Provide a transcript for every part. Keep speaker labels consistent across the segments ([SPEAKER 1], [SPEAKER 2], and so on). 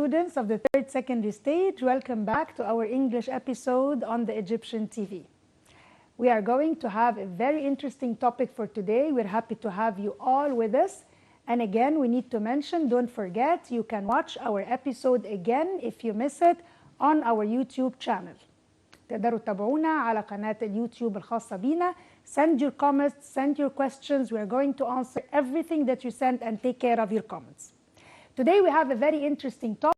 [SPEAKER 1] students of the third secondary stage, welcome back to our English episode on the Egyptian TV. We are going to have a very interesting topic for today. We're happy to have you all with us. And again, we need to mention, don't forget, you can watch our episode again if you miss it on our YouTube channel. تقدروا تتابعونا على قناة اليوتيوب الخاصة بينا. Send your comments, send your questions. We are going to answer everything that you send and take care of your comments. Today we have a very interesting topic.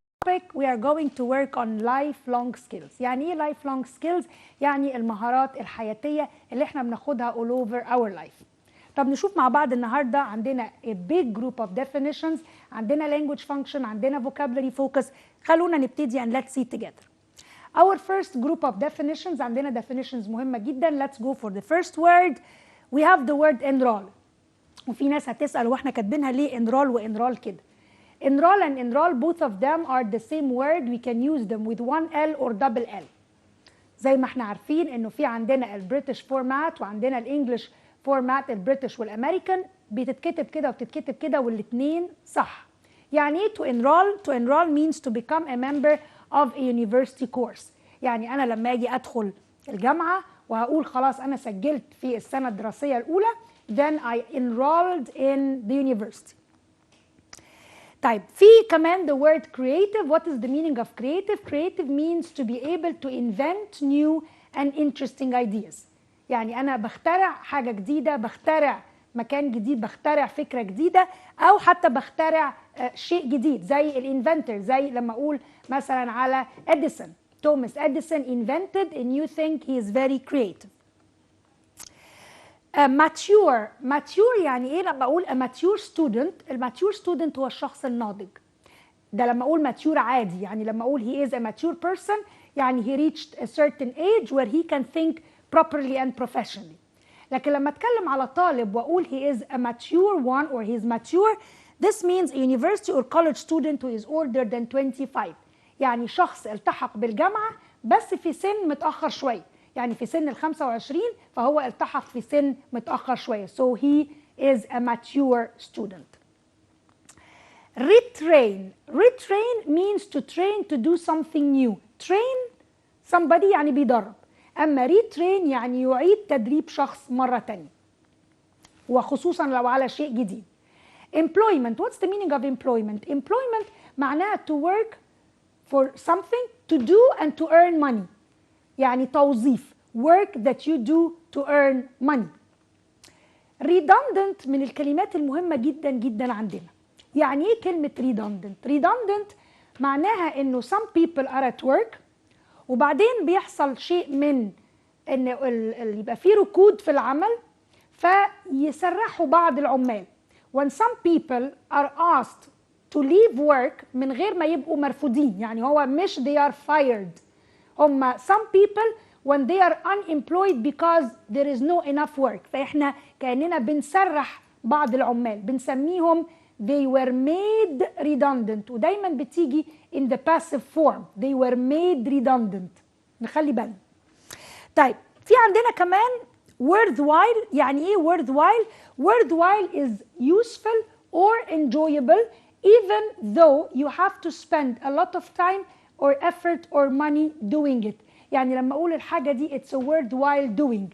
[SPEAKER 1] We are going to work on lifelong skills. يعني ايه lifelong skills؟ يعني المهارات الحياتية اللي احنا بناخدها all over our life. طب نشوف مع بعض النهاردة عندنا a big group of definitions، عندنا language function، عندنا vocabulary focus. خلونا نبتدي and let's see together. Our first group of definitions، عندنا definitions مهمة جدا. Let's go for the first word. We have the word enroll. وفي ناس هتسأل واحنا كاتبينها ليه enroll وenroll كده. Enroll and enroll, both of them are the same word. We can use them with one L or double L. زي ما احنا عارفين انه في عندنا البريتش فورمات وعندنا الانجليش فورمات، البريتش والامريكان بتتكتب كده وبتتكتب كده والاثنين صح. يعني ايه to enroll؟ To enroll means to become a member of a university course. يعني انا لما اجي ادخل الجامعة وهقول خلاص انا سجلت في السنة الدراسية الاولى، then I enrolled in the university. طيب في كمان the word creative. What is the meaning of creative? Creative means to be able to invent new and interesting ideas. يعني أنا بخترع حاجة جديدة، بخترع مكان جديد، بخترع فكرة جديدة، أو حتى بخترع شيء جديد زي الانفنتر، زي لما أقول مثلا على إديسون. توماس إديسون invented a new thing. He is very creative. mature يعني ايه؟ لما اقول a mature student، الماتيور student هو الشخص الناضج. ده لما اقول mature عادي، يعني لما اقول he is a mature person يعني he reached a certain age where he can think properly and professionally. لكن لما اتكلم على طالب واقول he is a mature one or he is mature, this means a university or college student who is older than 25. يعني شخص التحق بالجامعة بس في سن متأخر شوية، يعني في سن ال25 فهو التحق في سن متأخر شوية. So he is a mature student. Retrain. Retrain means to train to do something new. Train somebody يعني بيدرب. أما retrain يعني يعيد تدريب شخص مرة تانية، وخصوصا لو على شيء جديد. Employment. What's the meaning of employment? Employment معناها to work for something, to do and to earn money. يعني توظيف. work that you do to earn money. redundant من الكلمات المهمة جدا جدا عندنا. يعني ايه كلمة redundant؟ redundant معناها انه some people are at work وبعدين بيحصل شيء من ان يبقى في ركود في العمل فيسرحوا بعض العمال. when some people are asked to leave work من غير ما يبقوا مرفوضين، يعني هو مش they are fired. هم some people when they are unemployed because there is no enough work. فإحنا كأننا بنسرح بعض العمال، بنسميهم they were made redundant، ودايما بتيجي in the passive form they were made redundant. نخلي بالنا. طيب في عندنا كمان worthwhile. يعني ايه worthwhile؟ worthwhile is useful or enjoyable even though you have to spend a lot of time or effort or money doing it. يعني لما اقول الحاجه دي it's a worthwhile doing.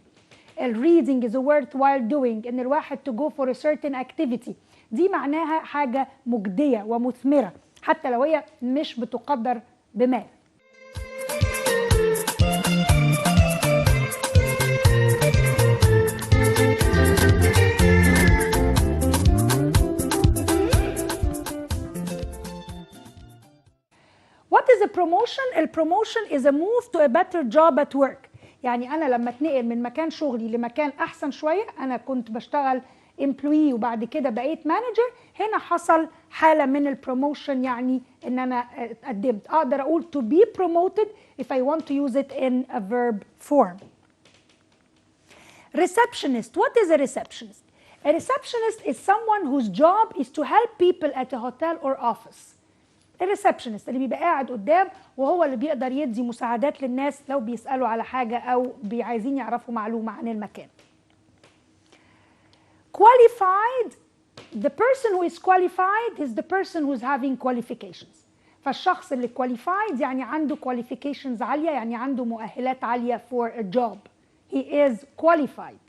[SPEAKER 1] reading is a worthwhile doing. ان الواحد to go for a certain activity دي معناها حاجه مجديه ومثمره حتى لو هي مش بتقدر بمال. What is a promotion? A promotion is a move to a better job at work. يعني أنا لما اتنقل من مكان شغلي لمكان أحسن شوية، أنا كنت بشتغل employee وبعد كده بقيت manager، هنا حصل حالة من البروموشن، يعني إن أنا اتقدمت. أقدر أقول to be promoted if I want to use it in a verb form. Receptionist. What is a receptionist? A receptionist is someone whose job is to help people at a hotel or office. الريسبشنست اللي بيبقى قاعد قدام وهو اللي بيقدر يدي مساعدات للناس لو بيسألوا على حاجة أو عايزين يعرفوا معلومة عن المكان. Qualified. The person who is qualified is the person who is having qualifications. فالشخص اللي qualified يعني عنده qualifications عالية، يعني عنده مؤهلات عالية for a job. He is qualified.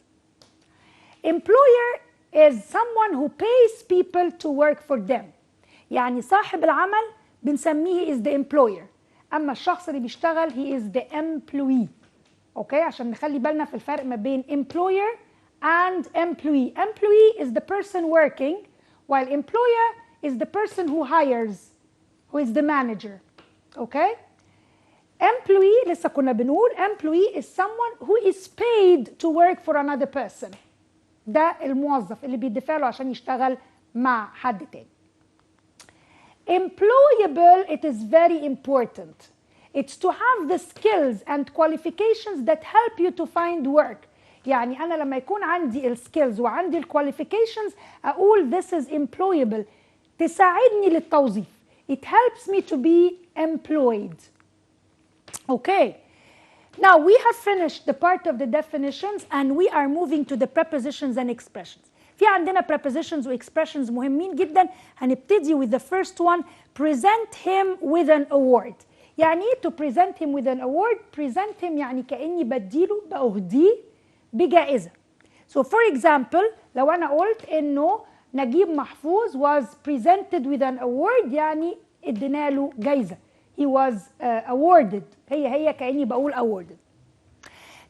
[SPEAKER 1] Employer is someone who pays people to work for them. يعني صاحب العمل بنسميه is the employer. أما الشخص اللي بيشتغل he is the employee. أوكي، عشان نخلي بالنا في الفرق ما بين employer and employee. Employee is the person working, while employer is the person who hires, who is the manager. Okay? Employee لسه كنا بنقول employee is someone who is paid to work for another person. ده الموظف اللي بيدفع له عشان يشتغل مع حد تاني. Employable, it is very important. It's to have the skills and qualifications that help you to find work. يعني أنا لما يكون عندي الskills وعندي الqualifications أقول this is employable. تساعدني للتوظيف. It helps me to be employed. Okay. Now we have finished the part of the definitions and we are moving to the prepositions and expressions. في عندنا prepositions و expressions مهمين جدا. هنبتدي with the first one. Present him with an award. يعني ايه to present him with an award? Present him يعني كأني بديله بأهديه بجائزة. So for example لو أنا قلت إنه نجيب محفوظ was presented with an award يعني ادينا له جايزة. He was awarded. هي كأني بقول awarded.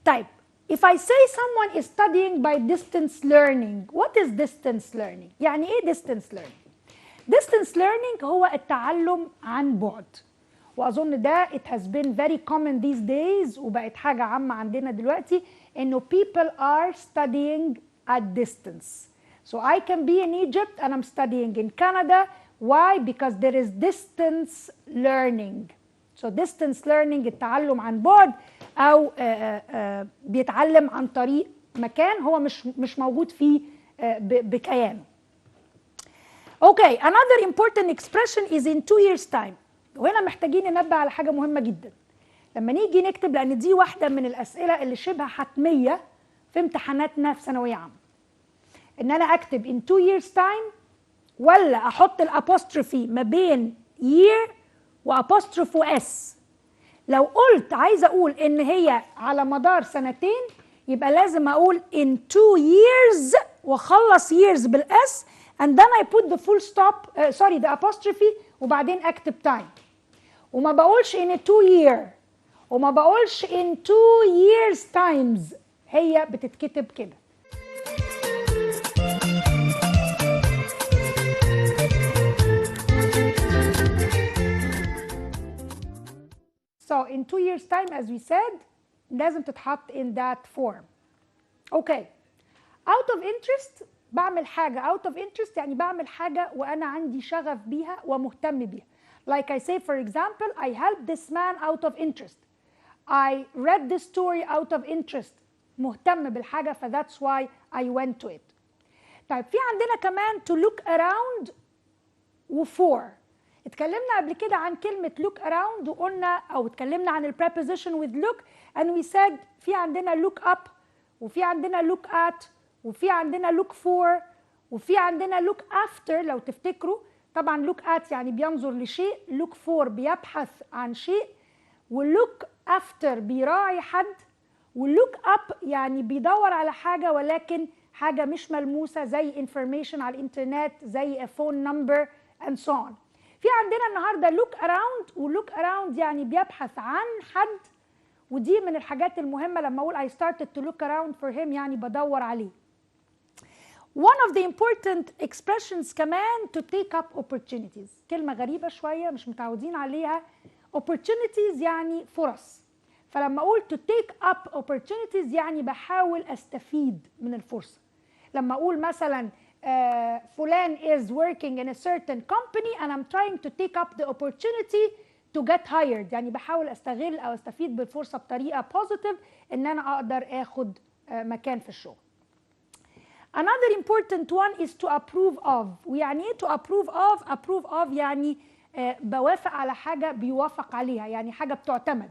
[SPEAKER 1] طيب if I say someone is studying by distance learning, what is distance learning? يعني ايه distance learning? Distance learning هو التعلم عن بعد. وأظن ده it has been very common these days وبقت حاجة عامة عندنا دلوقتي إنه people are studying at distance. So I can be in Egypt and I'm studying in Canada. Why? Because there is distance learning. So distance learning التعلم عن بعد أو بيتعلم عن طريق مكان هو مش موجود فيه بكيانه. Okay, another important expression is in 2 years time. وهنا محتاجين ننبه على حاجة مهمة جدا. لما نيجي نكتب لأن دي واحدة من الأسئلة اللي شبه حتمية في امتحاناتنا في ثانوية عامة. إن أنا أكتب in 2 years time ولا أحط الأبوستروفي ما بين year وأبوستروفو اس. لو قلت عايزة أقول إن هي على مدار سنتين يبقى لازم أقول in 2 years وأخلص years بالأس and then I put the full stop the apostrophe وبعدين أكتب time. وما بقولش in a 2 year وما بقولش in 2 years times. هي بتتكتب كده. So in 2 years time as we said لازم تتحط in that form. Okay. Out of interest بعمل حاجة out of interest يعني بعمل حاجة وأنا عندي شغف بيها ومهتم بيها. Like I say for example I helped this man out of interest. I read this story out of interest. مهتم بالحاجة ف that's why I went to it. طيب في عندنا كمان to look around و for. اتكلمنا قبل كده عن كلمة look around وقلنا أو اتكلمنا عن ال preposition with look and we said في عندنا look up وفي عندنا look at وفي عندنا look for وفي عندنا look after. لو تفتكروا طبعا look at يعني بينظر لشيء، look for بيبحث عن شيء، و look after بيراعي حد، و look up يعني بيدور على حاجة ولكن حاجة مش ملموسة زي information على الانترنت زي a phone number and so on. في عندنا النهاردة look around و look around يعني بيبحث عن حد، ودي من الحاجات المهمة لما أقول I started to look around for him يعني بدور عليه. One of the important expressions كمان to take up opportunities. كلمة غريبة شوية مش متعودين عليها. opportunities يعني فرص. فلما أقول to take up opportunities يعني بحاول أستفيد من الفرصة. لما أقول مثلا فلان is working in a certain company and I'm trying to take up the opportunity to get hired يعني بحاول أستغل أو أستفيد بالفرصة بطريقة positive إن أنا أقدر أخد مكان في الشغل. Another important one is to approve of. ويعني ايه to approve of؟ approve of يعني بوافق على حاجة بيوافق عليها، يعني حاجة بتعتمد.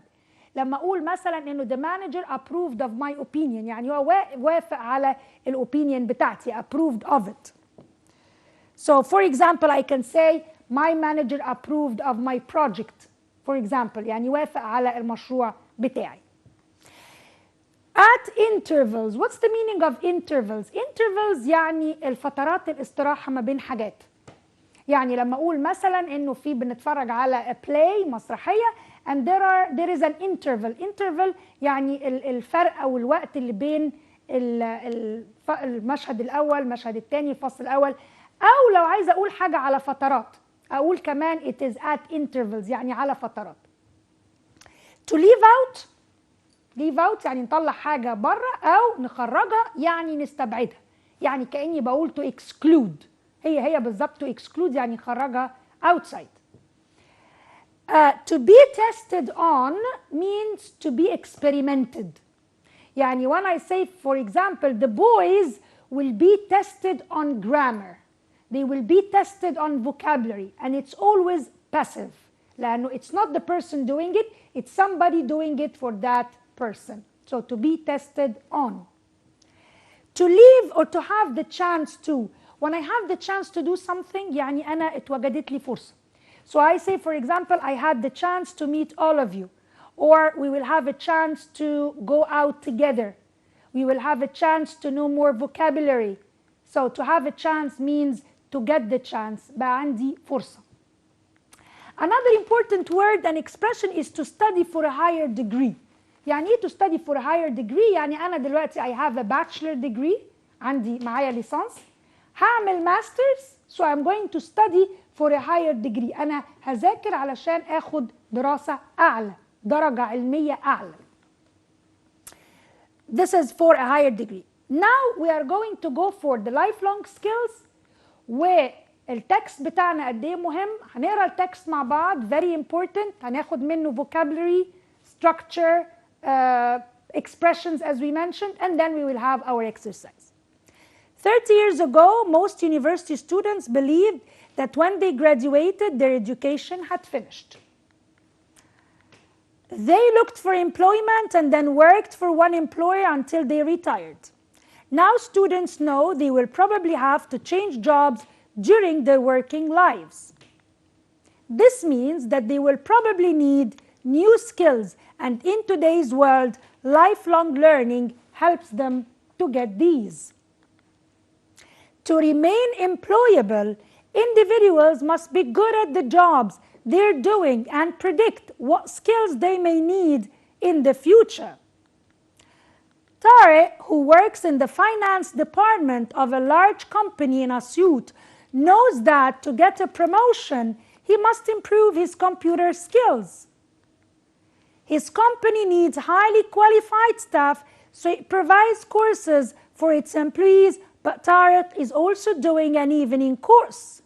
[SPEAKER 1] لما أقول مثلا إنه the manager approved of my opinion يعني هو وافق على الopinion بتاعتي approved of it. So for example I can say my manager approved of my project for example. يعني وافق على المشروع بتاعي. At intervals. What's the meaning of intervals? Intervals يعني الفترات الاستراحة ما بين حاجات. يعني لما أقول مثلا إنه في بنتفرج على a play مسرحية and there is an interval. Interval يعني الفرق أو الوقت اللي بين المشهد الأول المشهد الثاني الفصل الأول. أو لو عايزة أقول حاجة على فترات أقول كمان it is at intervals يعني على فترات. To leave out. leave out يعني نطلع حاجة بره أو نخرجها يعني نستبعدها. يعني كأني بقول to exclude. هي بالظبط to exclude يعني نخرجها outside. To be tested on means to be experimented. يعني when I say for example the boys will be tested on grammar. They will be tested on vocabulary and it's always passive. لأنه it's not the person doing it, it's somebody doing it for that person. So to be tested on. To leave or to have the chance to. When I have the chance to do something يعني أنا اتوجدت لي فرصة. So I say for example I had the chance to meet all of you. Or we will have a chance to go out together. We will have a chance to know more vocabulary. So to have a chance means to get the chance. بقى عندي فرصة. Another important word and expression is to study for a higher degree. يعني ايه to study for a higher degree؟ يعني أنا دلوقتي I have a bachelor degree عندي معايا ليسانس. هعمل masters so I'm going to study for a higher degree. أنا هذاكر علشان آخد دراسة أعلى. درجة علمية أعلى. This is for a higher degree. Now we are going to go for the lifelong skills. والتكست بتاعنا قد ايه مهم. هنقرا التكست مع بعض very important. هناخد منه vocabulary, structure, expressions as we mentioned, and then we will have our exercise. 30 years ago, most university students believed that when they graduated, their education had finished. They looked for employment and then worked for one employer until they retired. Now students know they will probably have to change jobs during their working lives. This means that they will probably need new skills, and in today's world, lifelong learning helps them to get these. To remain employable, individuals must be good at the jobs they're doing and predict what skills they may need in the future. Tariq, who works in the finance department of a large company in Asyut, knows that to get a promotion, he must improve his computer skills. His company needs highly qualified staff, so it provides courses for its employees, but Tariq is also doing an evening course.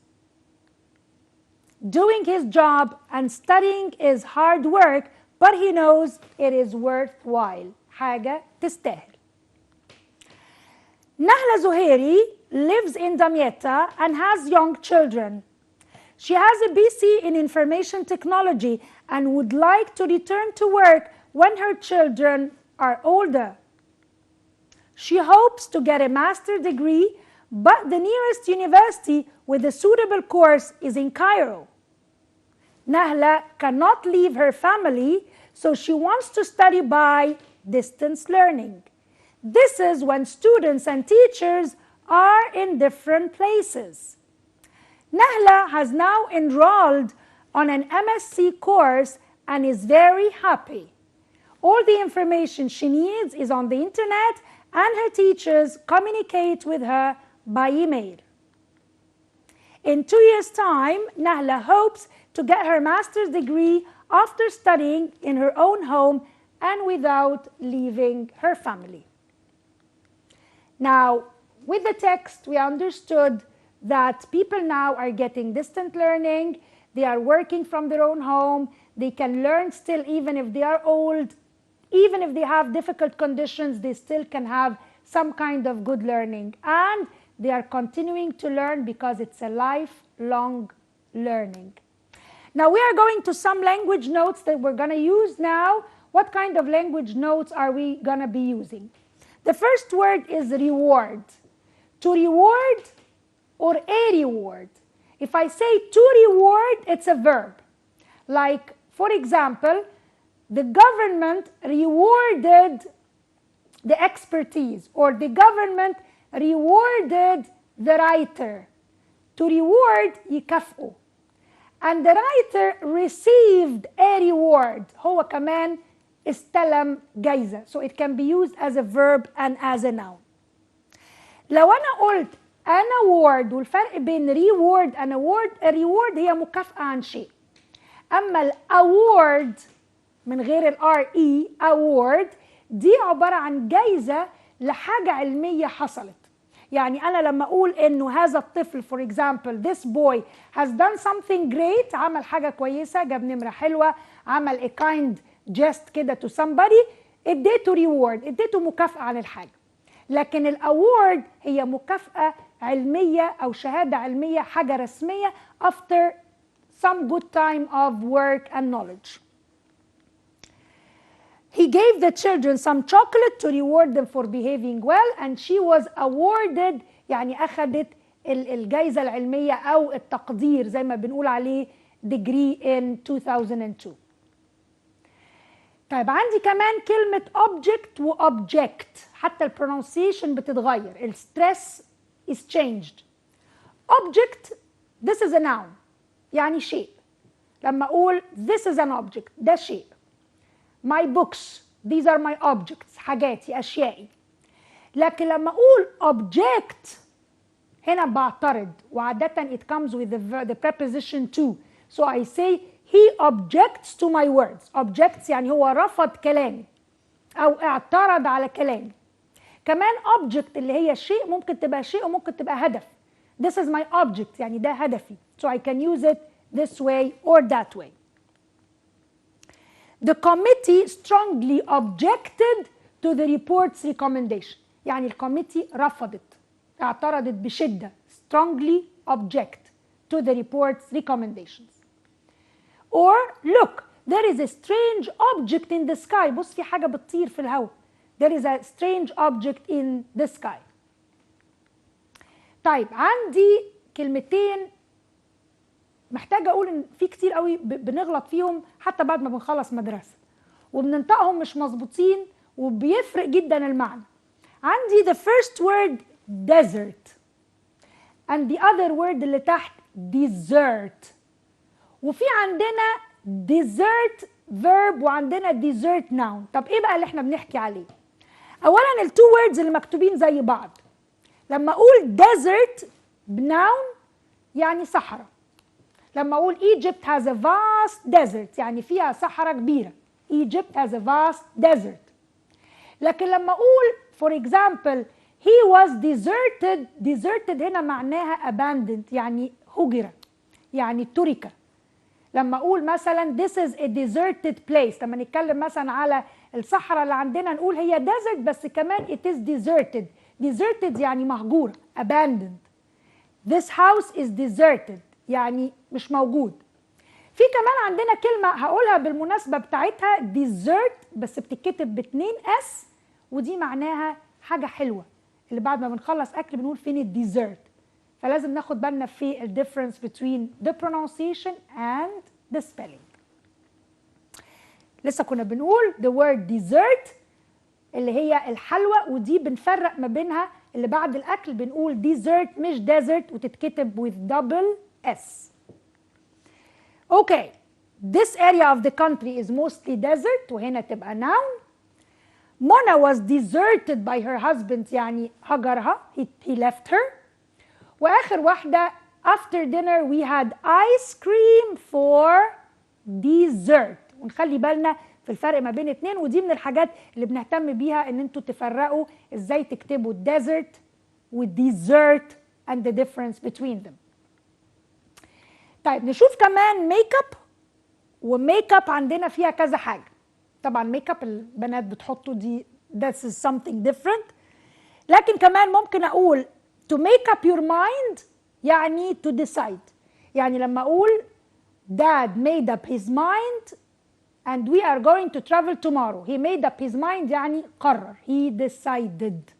[SPEAKER 1] Doing his job and studying is hard work, but he knows it is worthwhile. حاجة تستاهل. Nahla Zuhairi lives in Damietta and has young children. She has a BC in information technology and would like to return to work when her children are older. She hopes to get a master's degree, but the nearest university with a suitable course is in Cairo. Nahla cannot leave her family, so she wants to study by distance learning. This is when students and teachers are in different places. Nahla has now enrolled on an MSc course and is very happy. All the information she needs is on the internet, and her teachers communicate with her by email. In 2 years' time, Nahla hopes to get her master's degree after studying in her own home and without leaving her family. Now, with the text, we understood that people now are getting distant learning. They are working from their own home. They can learn still even if they are old. Even if they have difficult conditions, they still can have some kind of good learning. And they are continuing to learn because it's a lifelong learning. Now we are going to some language notes that we're going to use now. What kind of language notes are we going to be using? The first word is reward. To reward or a reward. If I say to reward, it's a verb. Like, for example, the government rewarded the expertise, or the government rewarded the writer. To reward يكافئه. And the writer received a reward. هو كمان استلم جايزة. So it can be used as a verb and as a noun. لو أنا قلت an award، والفرق بين reward and award، الريورد هي مكافأة عن شيء. أما الأوورد من غير الار اي، award دي عبارة عن جايزة لحاجة علمية حصلت. يعني أنا لما أقول إنه هذا الطفل for example this boy has done something great، عمل حاجة كويسة، جاب نمرة حلوة، عمل a kind jest كده to somebody، اديته reward، اديته مكافأة عن الحاجة. لكن الأوورد هي مكافأة علمية أو شهادة علمية، حاجة رسمية after some good time of work and knowledge. He gave the children some chocolate to reward them for behaving well, and she was awarded يعني أخذت الجائزة العلمية أو التقدير زي ما بنقول عليه degree in 2002. طيب عندي كمان كلمة object و object، حتى البرونسيشن بتتغير، الستريس is changed. object this is a noun يعني شيء. لما أقول this is an object ده شيء. my books these are my objects حاجاتي أشيائي. لكن لما أقول object هنا بعترض، وعادة it comes with the preposition to. so I say he objects to my words. objects يعني هو رفض كلامي أو اعترض على كلامي. كمان object اللي هي شيء ممكن تبقى شيء وممكن تبقى هدف. this is my object يعني ده هدفي. so I can use it this way or that way. The committee strongly objected to the report's recommendation. يعني الكوميتي رفضت، اعترضت بشدة. strongly object to the report's recommendations. Or look, there is a strange object in the sky. بص في حاجة بتطير في الهواء. There is a strange object in the sky. طيب عندي كلمتين محتاجة أقول إن في كتير قوي بنغلط فيهم حتى بعد ما بنخلص مدرسة، وبننطقهم مش مظبوطين وبيفرق جدا المعنى. عندي the first word desert and the other word اللي تحت desert، وفي عندنا desert verb وعندنا desert noun. طب إيه بقى اللي إحنا بنحكي عليه؟ أولا التو words اللي مكتوبين زي بعض. لما أقول desert noun يعني صحراء. لما أقول Egypt has a vast desert يعني فيها صحراء كبيرة. Egypt has a vast desert. لكن لما أقول for example he was deserted، deserted هنا معناها abandoned يعني هجر يعني ترك. لما أقول مثلا this is a deserted place، لما نتكلم مثلا على الصحراء اللي عندنا نقول هي desert بس كمان it is deserted. deserted يعني مهجورة abandoned. This house is deserted يعني مش موجود. في كمان عندنا كلمة هقولها بالمناسبة بتاعتها dessert بس بتتكتب باتنين اس، ودي معناها حاجة حلوة، اللي بعد ما بنخلص أكل بنقول فين الديزرت. فلازم ناخد بالنا في ال difference between the pronunciation and the spelling. لسه كنا بنقول the word dessert اللي هي الحلوى، ودي بنفرق ما بينها اللي بعد الأكل بنقول dessert مش desert وتتكتب with double S. Okay, this area of the country is mostly desert وهنا تبقى noun. Mona was deserted by her husband يعني هجرها، he left her. وآخر واحدة after dinner we had ice cream for dessert. ونخلي بالنا في الفرق ما بين اتنين، ودي من الحاجات اللي بنهتم بيها ان انتوا تفرقوا ازاي تكتبوا desert و dessert and the difference between them. طيب نشوف كمان ميك اب. وميك اب عندنا فيها كذا حاجة. طبعا ميك اب البنات بتحطوا دي this is something different. لكن كمان ممكن اقول to make up your mind يعني to decide. يعني لما اقول dad made up his mind and we are going to travel tomorrow. He made up his mind يعني قرر. He decided.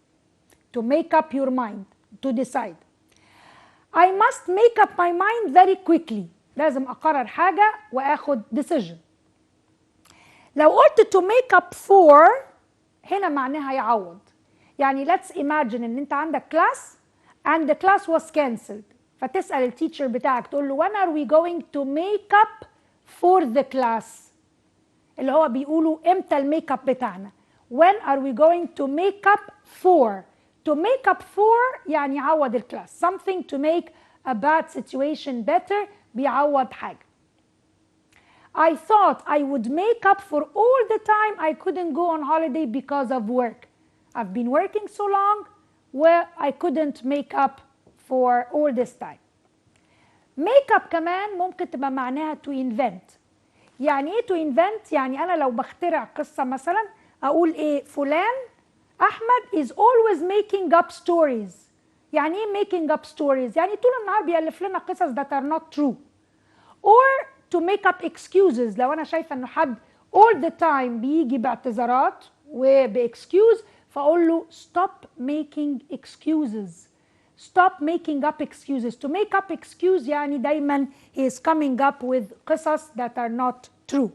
[SPEAKER 1] To make up your mind. To decide. I must make up my mind very quickly. لازم أقرر حاجة وآخد decision. لو قلت to make up for هنا معناها يعوض. يعني let's imagine إن أنت عندك class and the class was cancelled. فتسأل التيتشر بتاعك تقول له when are we going to make up for the class؟ اللي هو بيقولوا امتى الميك اب بتاعنا. when are we going to make up for؟ to make up for يعني يعوض الكلاس. something to make a bad situation better بيعوض حاجة. I thought I would make up for all the time I couldn't go on holiday because of work. I've been working so long where I couldn't make up for all this time. make up كمان ممكن تبقى معناها to invent. يعني ايه to invent؟ يعني انا لو بخترع قصة مثلا اقول ايه فلان احمد is always making up stories. يعني ايه making up stories؟ يعني طول النهار بيألف لنا قصص that are not true. or to make up excuses. لو انا شايفه انه حد all the time بيجي باعتذارات وباكسكيوز فاقول له stop making excuses. stop making up excuses. to make up excuse يعني دايما he is coming up with قصص that are not true.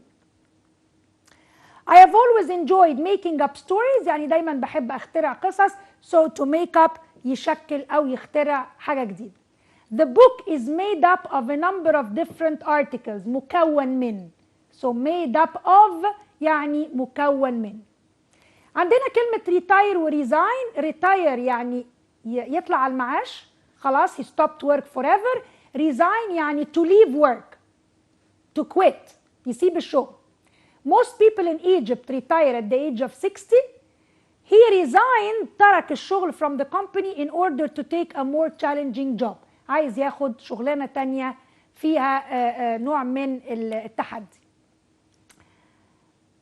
[SPEAKER 1] I have always enjoyed making up stories. يعني دايما بحب اخترع قصص. so to make up يشكل او يخترع حاجه جديده. The book is made up of a number of different articles. مكون من. so made up of يعني مكون من. عندنا كلمة retire و resign. retire يعني يطلع على المعاش خلاص he stopped work forever. resign يعني to leave work to quit يسيب الشغل. most people in Egypt retire at the age of 60. he resigned ترك الشغل from the company in order to take a more challenging job. عايز ياخد شغلانة تانية فيها نوع من التحدي.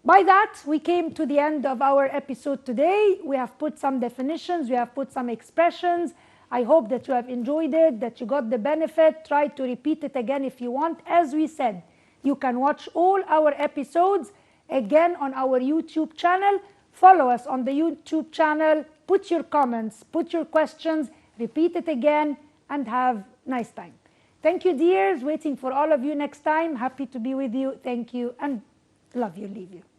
[SPEAKER 1] By that, we came to the end of our episode today. We have put some definitions, we have put some expressions. I hope that you have enjoyed it, that you got the benefit. Try to repeat it again if you want. As we said, you can watch all our episodes again on our YouTube channel. Follow us on the YouTube channel. Put your comments, put your questions, repeat it again, and have nice time. Thank you, dears. Waiting for all of you next time. Happy to be with you. Thank you and love you, leave you.